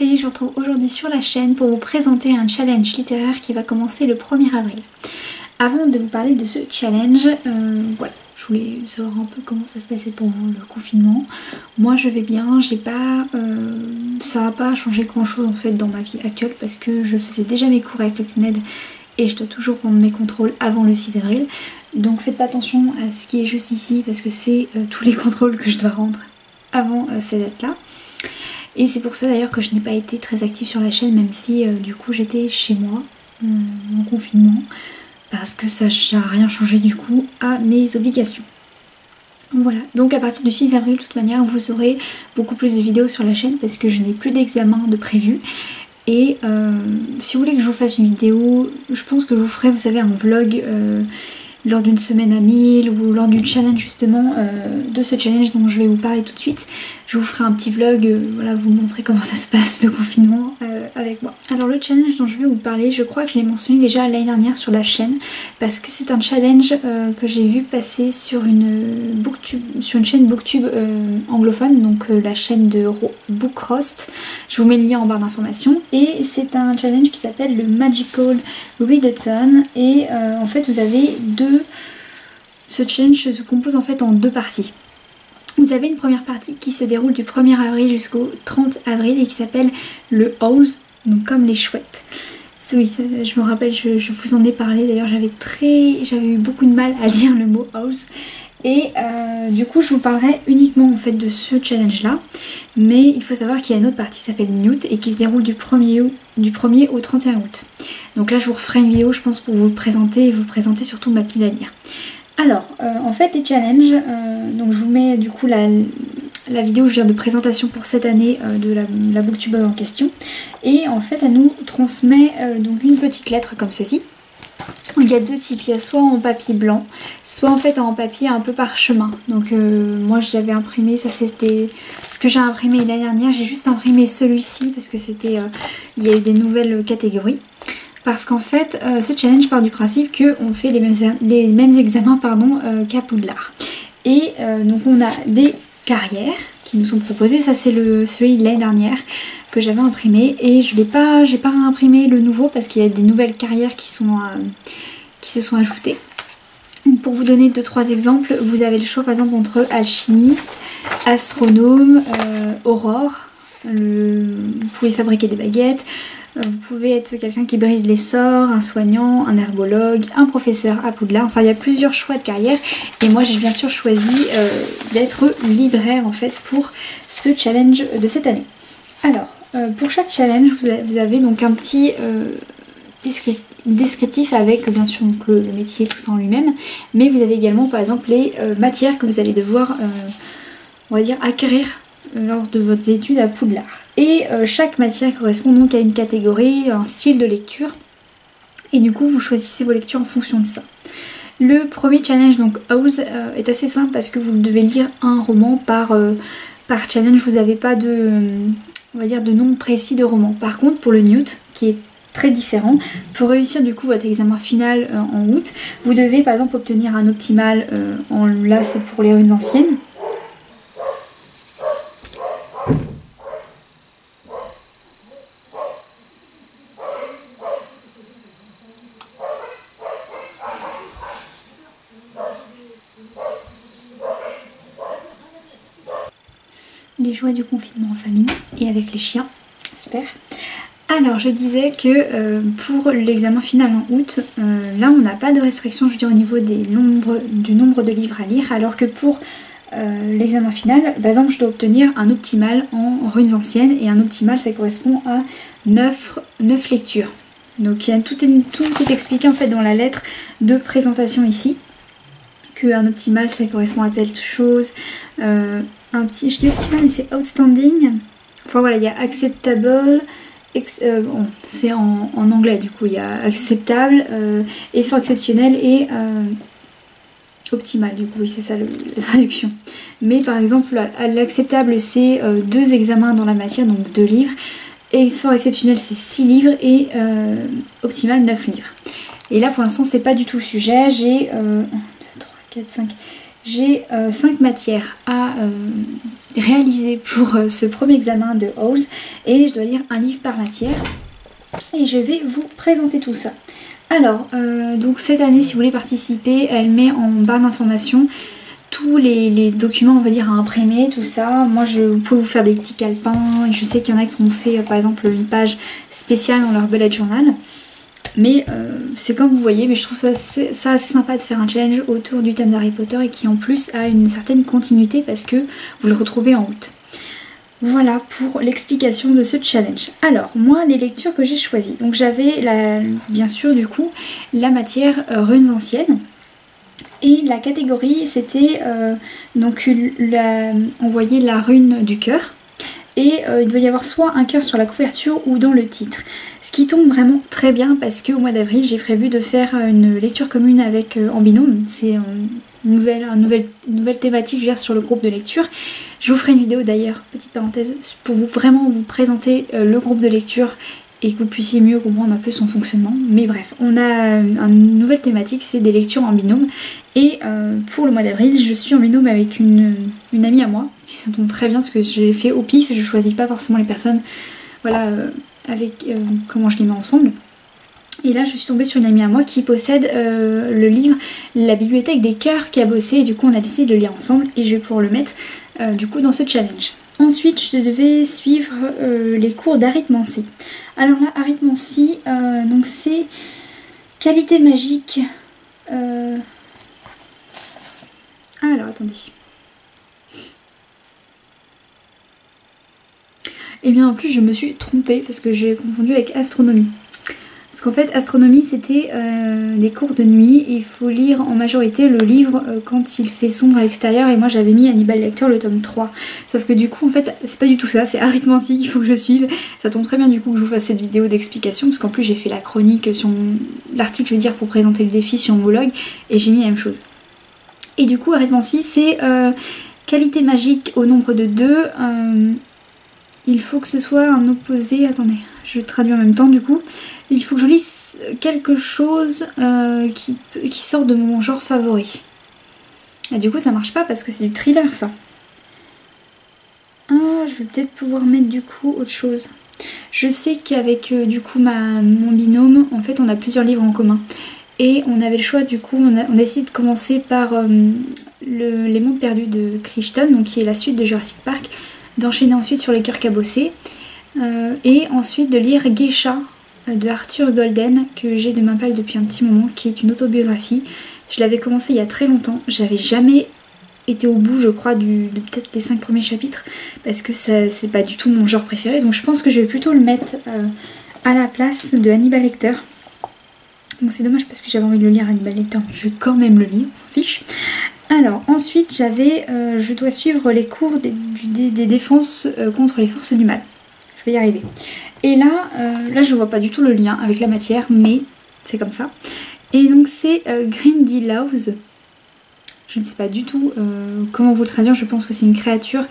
ça y est, je vous retrouve aujourd'hui sur la chaîne pour vous présenter un challenge littéraire qui va commencer le 1er avril. Avant de vous parler de ce challenge, voilà, je voulais savoir un peu comment ça se passait pour vous, le confinement. Moi je vais bien, ça n'a pas changé grand chose en fait dans ma vie actuelle parce que je faisais déjà mes cours avec le CNED et je dois toujours rendre mes contrôles avant le 6 avril. Donc faites pas attention à ce qui est juste ici parce que c'est tous les contrôles que je dois rendre avant ces dates-là. Et c'est pour ça d'ailleurs que je n'ai pas été très active sur la chaîne, même si du coup j'étais chez moi en confinement, parce que ça n'a rien changé du coup à mes obligations. Voilà, donc à partir du 6 avril de toute manière vous aurez beaucoup plus de vidéos sur la chaîne parce que je n'ai plus d'examen de prévu. Et si vous voulez que je vous fasse une vidéo, je pense que je vous ferai, vous savez, un vlog lors d'une semaine à 1000 ou lors d'une challenge justement de ce challenge dont je vais vous parler tout de suite. Je vous ferai un petit vlog, voilà, vous montrer comment ça se passe le confinement avec moi. Alors le challenge dont je vais vous parler, je crois que je l'ai mentionné déjà l'année dernière sur la chaîne parce que c'est un challenge que j'ai vu passer sur une chaîne booktube anglophone, donc la chaîne de Bookroast. Je vous mets le lien en barre d'informations. Et c'est un challenge qui s'appelle le Magical Readathon et en fait vous avez ce challenge se compose en fait en deux parties. Vous avez une première partie qui se déroule du 1er avril jusqu'au 30 avril et qui s'appelle le Owls, donc comme les chouettes. Oui, je me rappelle, je vous en ai parlé d'ailleurs, j'avais eu beaucoup de mal à dire le mot Owls. Et du coup je vous parlerai uniquement en fait de ce challenge là. Mais il faut savoir qu'il y a une autre partie qui s'appelle Newt et qui se déroule du 1er au 31 août. Donc là je vous referai une vidéo je pense pour vous le présenter et vous présenter surtout ma pile à lire. Alors en fait les challenges, donc je vous mets du coup la vidéo je viens de présentation pour cette année de la booktubeuse en question. Et en fait elle nous transmet donc une petite lettre comme ceci. Il y a deux types, il y a soit en papier blanc, soit en fait en papier un peu parchemin. Donc moi j'avais imprimé, ça c'était ce que j'ai imprimé l'année dernière, j'ai juste imprimé celui-ci parce que c'était, il y a eu des nouvelles catégories. Parce qu'en fait ce challenge part du principe qu'on fait les mêmes examens qu'à Poudlard. Et donc on a des carrières qui nous sont proposées, ça c'est celui de l'année dernière que j'avais imprimé et j'ai pas réimprimé le nouveau parce qu'il y a des nouvelles carrières qui se sont ajoutées. Pour vous donner 2-3 exemples, vous avez le choix par exemple entre alchimiste, astronome, aurore, vous pouvez fabriquer des baguettes, vous pouvez être quelqu'un qui brise les sorts, un soignant, un herbologue, un professeur à Poudlard, enfin il y a plusieurs choix de carrière et moi j'ai bien sûr choisi d'être libraire en fait pour ce challenge de cette année. Alors pour chaque challenge vous avez donc un petit descriptif avec bien sûr donc, le métier tout ça en lui-même, mais vous avez également par exemple les matières que vous allez devoir on va dire acquérir lors de votre étude à Poudlard. Et chaque matière correspond donc à une catégorie, un style de lecture et du coup vous choisissez vos lectures en fonction de ça. Le premier challenge donc House est assez simple parce que vous devez lire un roman par challenge, vous n'avez pas de on va dire de nom précis de roman. Par contre pour le Newt qui est très différent, pour réussir du coup votre examen final en août, vous devez par exemple obtenir un optimal, là c'est pour les runes anciennes. Les joies du confinement en famille et avec les chiens, super. Alors je disais que pour l'examen final en août, là on n'a pas de restriction je veux dire au niveau du nombre de livres à lire, alors que pour l'examen final, par exemple je dois obtenir un optimal en runes anciennes et un optimal ça correspond à 9 lectures. Donc tout est expliqué en fait dans la lettre de présentation ici, qu'un optimal ça correspond à telle chose, je dis optimal mais c'est outstanding, enfin voilà il y a acceptable, bon, c'est en anglais du coup, il y a acceptable, effort exceptionnel et optimal du coup, oui c'est ça la traduction. Mais par exemple l'acceptable c'est 2 examens dans la matière, donc 2 livres, effort exceptionnel c'est 6 livres et optimal 9 livres. Et là pour l'instant c'est pas du tout le sujet, j'ai 1, 2, 3, 4, 5... J'ai 5 matières à réaliser pour ce premier examen de Halls et je dois lire un livre par matière et je vais vous présenter tout ça. Alors, donc cette année, si vous voulez participer, elle met en barre d'informations tous les documents, on va dire, à imprimer, tout ça. Moi, vous pouvez vous faire des petits calepins. Je sais qu'il y en a qui ont fait, par exemple, une page spéciale dans leur bullet journal. Mais c'est comme vous voyez, mais je trouve ça assez sympa de faire un challenge autour du thème d'Harry Potter et qui en plus a une certaine continuité parce que vous le retrouvez en août. Voilà pour l'explication de ce challenge. Alors, moi, les lectures que j'ai choisies. Donc j'avais, bien sûr, du coup, la matière runes anciennes. Et la catégorie, c'était, on voyait la rune du cœur. Et il doit y avoir soit un cœur sur la couverture ou dans le titre. Ce qui tombe vraiment très bien parce qu'au mois d'avril, j'ai prévu de faire une lecture commune avec en binôme. C'est une nouvelle thématique, je veux dire, sur le groupe de lecture. Je vous ferai une vidéo d'ailleurs, petite parenthèse, pour vraiment vous présenter le groupe de lecture et que vous puissiez mieux comprendre un peu son fonctionnement. Mais bref, on a une nouvelle thématique, c'est des lectures en binôme. Et pour le mois d'avril, je suis en binôme avec une amie à moi, qui ça tombe très bien parce que j'ai fait au pif et je choisis pas forcément les personnes, voilà, avec comment je les mets ensemble. Et là, je suis tombée sur une amie à moi qui possède le livre La bibliothèque des cœurs cabossés. Et du coup, on a décidé de le lire ensemble et je vais pouvoir le mettre du coup dans ce challenge. Ensuite, je devais suivre les cours d'arithmancie. Alors là, arithmancie, donc c'est qualité magique. Alors, attendez. Et bien en plus, je me suis trompée parce que j'ai confondu avec astronomie. Parce qu'en fait, astronomie, c'était des cours de nuit. Il faut lire en majorité le livre quand il fait sombre à l'extérieur. Et moi, j'avais mis Hannibal Lecter, le tome 3. Sauf que du coup, en fait, c'est pas du tout ça. C'est arithmancie qu'il faut que je suive. Ça tombe très bien du coup que je vous fasse cette vidéo d'explication. Parce qu'en plus, j'ai fait la chronique sur l'article, je veux dire, pour présenter le défi sur mon blog. Et j'ai mis la même chose. Et du coup, arithmancie, c'est qualité magique au nombre de 2. Il faut que ce soit un opposé. Attendez, je traduis en même temps du coup. Il faut que je lise quelque chose qui sort de mon genre favori. Et du coup, ça marche pas parce que c'est du thriller, ça. Ah, je vais peut-être pouvoir mettre du coup autre chose. Je sais qu'avec du coup mon binôme, en fait, on a plusieurs livres en commun. Et on avait le choix, du coup, on a décidé de commencer par Les Mondes Perdus de Crichton, donc qui est la suite de Jurassic Park, d'enchaîner ensuite sur Les Cœurs Cabossés, et ensuite de lire Geisha de Arthur Golden, que j'ai de ma palle depuis un petit moment, qui est une autobiographie. Je l'avais commencé il y a très longtemps, j'avais jamais été au bout, je crois, de peut-être les 5 premiers chapitres, parce que c'est pas du tout mon genre préféré, donc je pense que je vais plutôt le mettre à la place de Hannibal Lecter. Bon, c'est dommage parce que j'avais envie de le lire Hannibal Lecter, je vais quand même le lire, on s'en fiche. Alors ensuite je dois suivre les cours des défenses contre les forces du mal. Je vais y arriver. Et là je vois pas du tout le lien avec la matière, mais c'est comme ça. Et donc c'est Grindylows. Je ne sais pas du tout comment vous le traduire, je pense que c'est une créature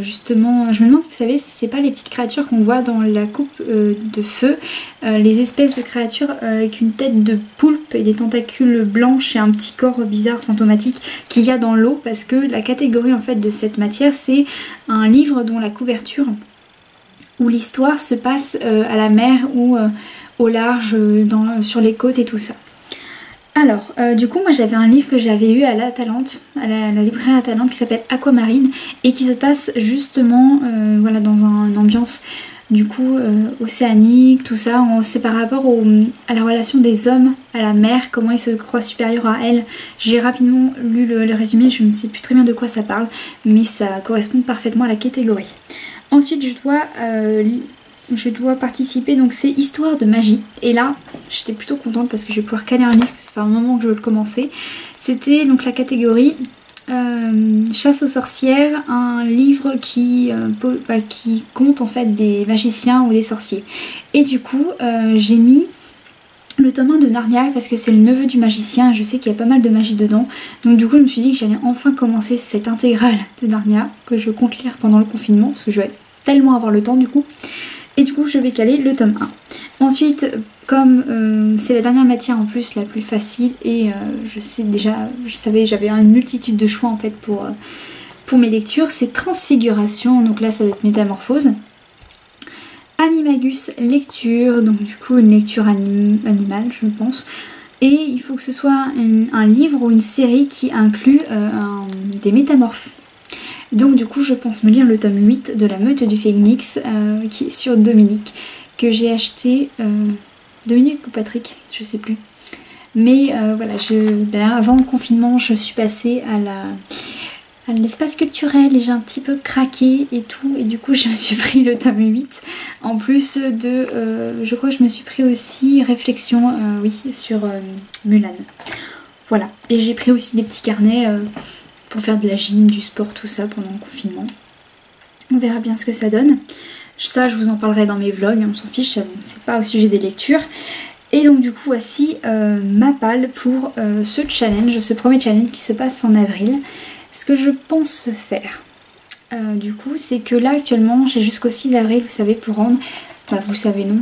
justement, je me demande, vous savez, c'est pas les petites créatures qu'on voit dans la coupe de feu, les espèces de créatures avec une tête de poulpe et des tentacules blanches et un petit corps bizarre, fantomatique, qu'il y a dans l'eau, parce que la catégorie en fait de cette matière, c'est un livre dont la couverture, où l'histoire se passe à la mer ou au large, sur les côtes et tout ça. Alors, du coup, moi j'avais un livre que j'avais eu à la Talente, à la librairie à Talente, qui s'appelle Aquamarine et qui se passe justement voilà, dans une ambiance du coup océanique, tout ça. C'est par rapport à la relation des hommes à la mer, comment ils se croient supérieurs à elle. J'ai rapidement lu le résumé, je ne sais plus très bien de quoi ça parle, mais ça correspond parfaitement à la catégorie. Ensuite, je dois participer, donc c'est Histoire de magie. Et là, j'étais plutôt contente parce que je vais pouvoir caler un livre, ça fait un moment que je veux le commencer. C'était donc la catégorie Chasse aux sorcières, un livre qui compte en fait des magiciens ou des sorciers. Et du coup, j'ai mis le tome 1 de Narnia parce que c'est le neveu du magicien, je sais qu'il y a pas mal de magie dedans. Donc du coup, je me suis dit que j'allais enfin commencer cette intégrale de Narnia que je compte lire pendant le confinement parce que je vais tellement avoir le temps du coup. Et du coup je vais caler le tome 1. Ensuite, comme c'est la dernière matière en plus la plus facile et je savais j'avais une multitude de choix en fait pour pour mes lectures, c'est Transfiguration, donc là ça va être Métamorphose. Animagus lecture, donc du coup une lecture animale je pense. Et il faut que ce soit un livre ou une série qui inclut des métamorphes. Donc du coup je pense me lire le tome 8 de La Meute du Phénix qui est sur Dominique, que j'ai acheté, Dominique ou Patrick, je sais plus. Mais voilà, avant le confinement je suis passée à l'espace culturel et j'ai un petit peu craqué et tout, et du coup je me suis pris le tome 8 en plus de je crois que je me suis pris aussi Réflexion sur Mulan. Voilà, et j'ai pris aussi des petits carnets pour faire de la gym, du sport, tout ça pendant le confinement. On verra bien ce que ça donne. Ça je vous en parlerai dans mes vlogs, on s'en fiche, c'est pas au sujet des lectures. Et donc du coup voici ma palle pour ce challenge, ce premier challenge qui se passe en avril. Ce que je pense faire, du coup, c'est que là actuellement j'ai jusqu'au 6 avril, vous savez, pour rendre, enfin vous savez non,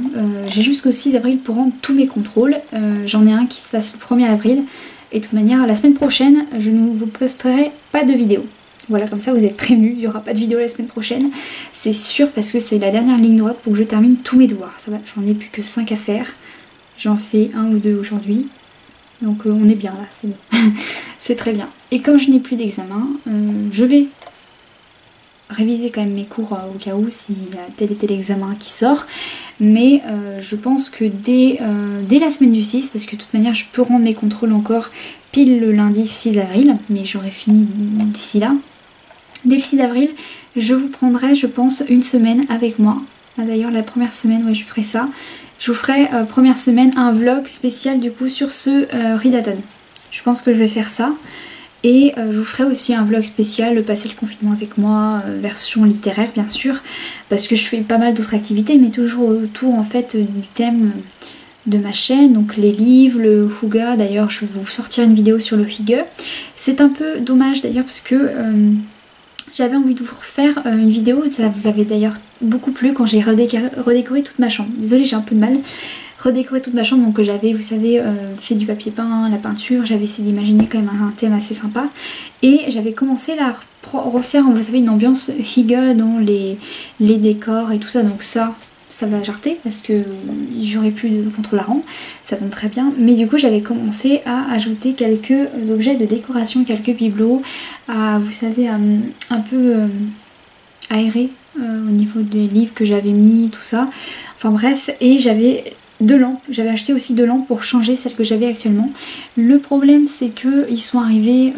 j'ai jusqu'au 6 avril pour rendre tous mes contrôles. J'en ai un qui se passe le 1er avril, et de toute manière la semaine prochaine je ne vous posterai pas de vidéo. Voilà, comme ça vous êtes prévenus, il n'y aura pas de vidéo la semaine prochaine, c'est sûr, parce que c'est la dernière ligne droite pour que je termine tous mes devoirs. Ça va, j'en ai plus que 5 à faire, j'en fais 1 ou 2 aujourd'hui. Donc on est bien là, c'est bon. C'est très bien. Et comme je n'ai plus d'examen, je vais réviser quand même mes cours au cas où s'il y a tel et tel examen qui sort. Mais je pense que dès la semaine du 6, parce que de toute manière je peux rendre mes contrôles encore pile le lundi 6 avril, mais j'aurai fini d'ici là. Dès le 6 avril, je vous prendrai, je pense, une semaine avec moi. D'ailleurs la première semaine, ouais, je ferai ça. Je vous ferai première semaine un vlog spécial du coup sur ce Ridaton. Je pense que je vais faire ça. Et je vous ferai aussi un vlog spécial, passer le confinement avec moi, version littéraire bien sûr. Parce que je fais pas mal d'autres activités, mais toujours autour en fait du thème de ma chaîne. Donc les livres, le Hygge. D'ailleurs je vais vous sortir une vidéo sur le Hygge. C'est un peu dommage d'ailleurs parce que j'avais envie de vous refaire une vidéo, ça vous avait d'ailleurs beaucoup plu quand j'ai redécoré toute ma chambre. Désolée, j'ai un peu de mal. Redécoré toute ma chambre, donc j'avais, vous savez, fait du papier peint, la peinture, j'avais essayé d'imaginer quand même un thème assez sympa. Et j'avais commencé à refaire, vous savez, une ambiance Hygge dans les décors et tout ça. Donc ça va jarter parce que j'aurais plus de contrôle à rendre, ça tombe très bien. Mais du coup j'avais commencé à ajouter quelques objets de décoration, quelques bibelots, à, vous savez, un peu aérer au niveau des livres que j'avais mis, tout ça. Enfin bref, et j'avais 2 lampes, j'avais acheté aussi 2 lampes pour changer celles que j'avais actuellement. Le problème c'est que ils sont arrivés,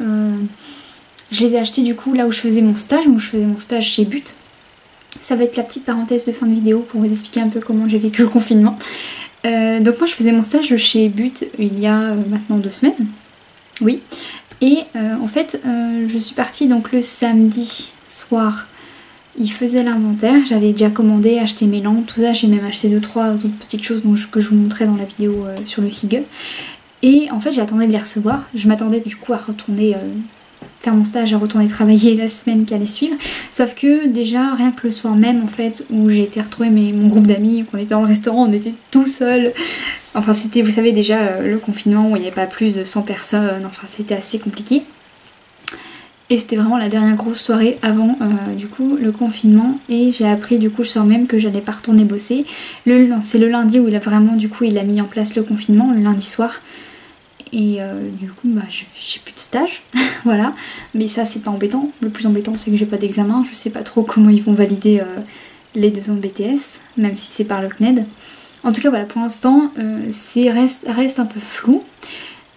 je les ai achetés du coup là où je faisais mon stage, donc je faisais mon stage chez But. Ça va être la petite parenthèse de fin de vidéo pour vous expliquer un peu comment j'ai vécu le confinement. Donc moi je faisais mon stage chez But il y a maintenant 2 semaines, oui. Et en fait je suis partie donc le samedi soir. Il faisait l'inventaire, j'avais déjà commandé, acheté mes lampes, tout ça, j'ai même acheté 2-3 autres petites choses que je vous montrais dans la vidéo sur le Hygge. Et en fait j'attendais de les recevoir, je m'attendais du coup à retourner faire mon stage, à retourner travailler la semaine qui allait suivre. Sauf que déjà rien que le soir même en fait où j'ai été retrouver mon groupe d'amis, qu'on était dans le restaurant, on était tout seuls. Enfin c'était, vous savez déjà le confinement où il n'y avait pas plus de 100 personnes, enfin c'était assez compliqué. Et c'était vraiment la dernière grosse soirée avant du coup le confinement, et j'ai appris du coup le soir même que j'allais pas retourner bosser. C'est le lundi où il a vraiment du coup il a mis en place le confinement, le lundi soir. Et du coup bah, j'ai plus de stage, voilà. Mais ça c'est pas embêtant, le plus embêtant c'est que j'ai pas d'examen, je sais pas trop comment ils vont valider les 2 ans de BTS, même si c'est par le CNED. En tout cas voilà, pour l'instant reste un peu flou.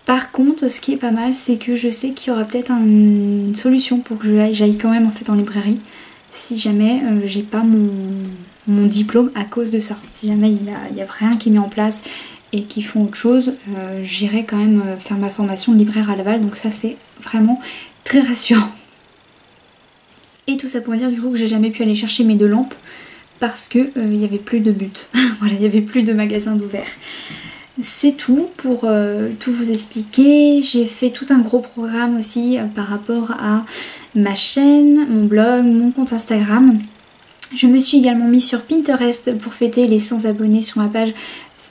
Par contre, ce qui est pas mal, c'est que je sais qu'il y aura peut-être une solution pour que j'aille quand même en fait en librairie, si jamais j'ai pas mon diplôme à cause de ça. Si jamais il y a rien qui est mis en place et qu'ils font autre chose, j'irai quand même faire ma formation de libraire à Laval, donc ça c'est vraiment très rassurant. Et tout ça pour dire du coup que j'ai jamais pu aller chercher mes 2 lampes parce que il y avait plus de But. Voilà, il y avait plus de magasins d'ouvert. C'est tout pour tout vous expliquer. J'ai fait tout un gros programme aussi par rapport à ma chaîne, mon blog, mon compte Instagram. Je me suis également mise sur Pinterest pour fêter les 100 abonnés sur ma page,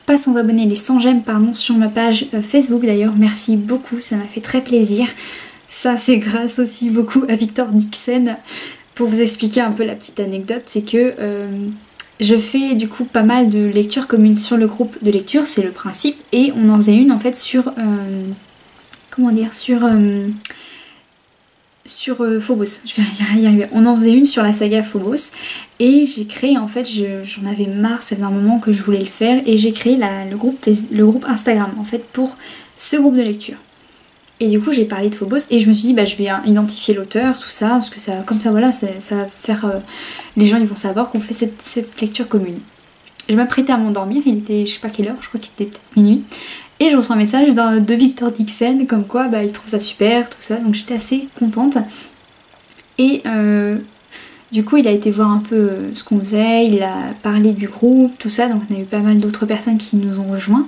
pas 100 abonnés, les 100 j'aime pardon, sur ma page Facebook d'ailleurs. Merci beaucoup, ça m'a fait très plaisir. Ça c'est grâce aussi beaucoup à Victor Dixon. Pour vous expliquer un peu la petite anecdote, c'est que je fais du coup pas mal de lectures communes sur le groupe de lecture, c'est le principe, et on en faisait une en fait sur comment dire, sur Phobos, je vais y arriver. On en faisait une sur la saga Phobos et j'ai créé, en fait, j'en avais marre, ça faisait un moment que je voulais le faire, et j'ai créé le groupe Instagram en fait pour ce groupe de lecture. Et du coup j'ai parlé de Phobos et je me suis dit bah je vais identifier l'auteur, tout ça, parce que ça, comme ça voilà, ça va faire... les gens ils vont savoir qu'on fait cette lecture commune. Je m'apprêtais à m'endormir, il était je sais pas quelle heure, je crois qu'il était peut-être minuit. Et je reçois un message de Victor Dixon comme quoi bah, il trouve ça super, tout ça, donc j'étais assez contente. Et du coup il a été voir un peu ce qu'on faisait, il a parlé du groupe, tout ça, donc on a eu pas mal d'autres personnes qui nous ont rejoints.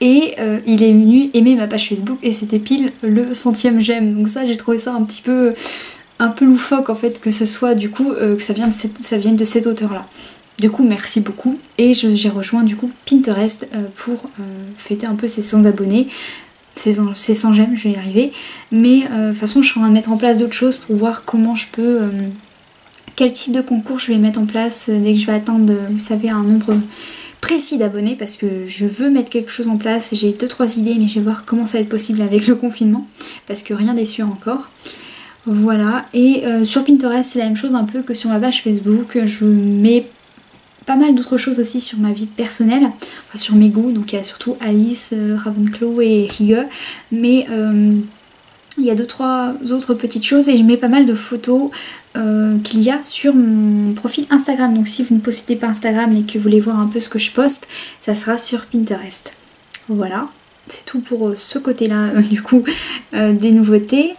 Et il est venu aimer ma page Facebook et c'était pile le 100e j'aime. Donc ça j'ai trouvé ça un peu loufoque en fait que ce soit du coup que ça vienne de cet auteur là. Du coup merci beaucoup et j'ai rejoint du coup Pinterest pour fêter un peu ses 100 abonnés, ses 100 j'aime, je vais y arriver. Mais de toute façon je suis en train de mettre en place d'autres choses pour voir comment je peux, quel type de concours je vais mettre en place dès que je vais atteindre, vous savez, un nombre précis d'abonnés, parce que je veux mettre quelque chose en place. J'ai 2-3 idées mais je vais voir comment ça va être possible avec le confinement parce que rien n'est sûr encore. Voilà, et sur Pinterest c'est la même chose un peu que sur ma page Facebook, je mets pas mal d'autres choses aussi sur ma vie personnelle, enfin sur mes goûts, donc il y a surtout Alice, Ravenclaw et Rigue, mais il y a 2-3 autres petites choses et je mets pas mal de photos qu'il y a sur mon profil Instagram. Donc si vous ne possédez pas Instagram et que vous voulez voir un peu ce que je poste, ça sera sur Pinterest. Voilà, c'est tout pour ce côté-là du coup des nouveautés.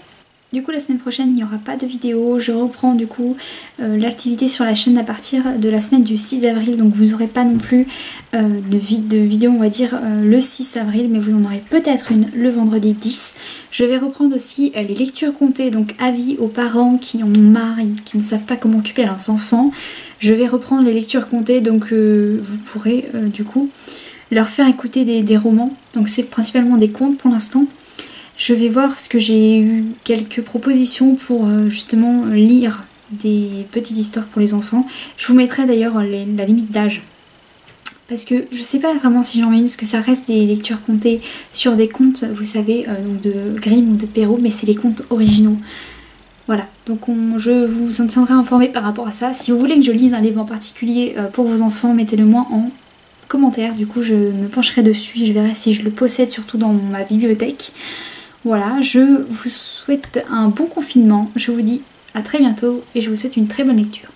Du coup la semaine prochaine il n'y aura pas de vidéo, je reprends du coup l'activité sur la chaîne à partir de la semaine du 6 avril, donc vous n'aurez pas non plus de vidéo on va dire le 6 avril, mais vous en aurez peut-être une le vendredi 10. Je vais reprendre aussi les lectures comptées, donc avis aux parents qui en ont marre et qui ne savent pas comment occuper leurs enfants. Je vais reprendre les lectures comptées, donc vous pourrez du coup leur faire écouter des romans, donc c'est principalement des contes pour l'instant. Je vais voir parce que j'ai eu quelques propositions pour justement lire des petites histoires pour les enfants. Je vous mettrai d'ailleurs la limite d'âge. Parce que je sais pas vraiment si j'en mets une, parce que ça reste des lectures comptées sur des contes, vous savez, donc de Grimm ou de Perrault, mais c'est les contes originaux. Voilà, donc je vous en tiendrai informé par rapport à ça. Si vous voulez que je lise un livre en particulier pour vos enfants, mettez-le moi en commentaire. Du coup je me pencherai dessus et je verrai si je le possède surtout dans ma bibliothèque. Voilà, je vous souhaite un bon confinement, je vous dis à très bientôt et je vous souhaite une très bonne lecture.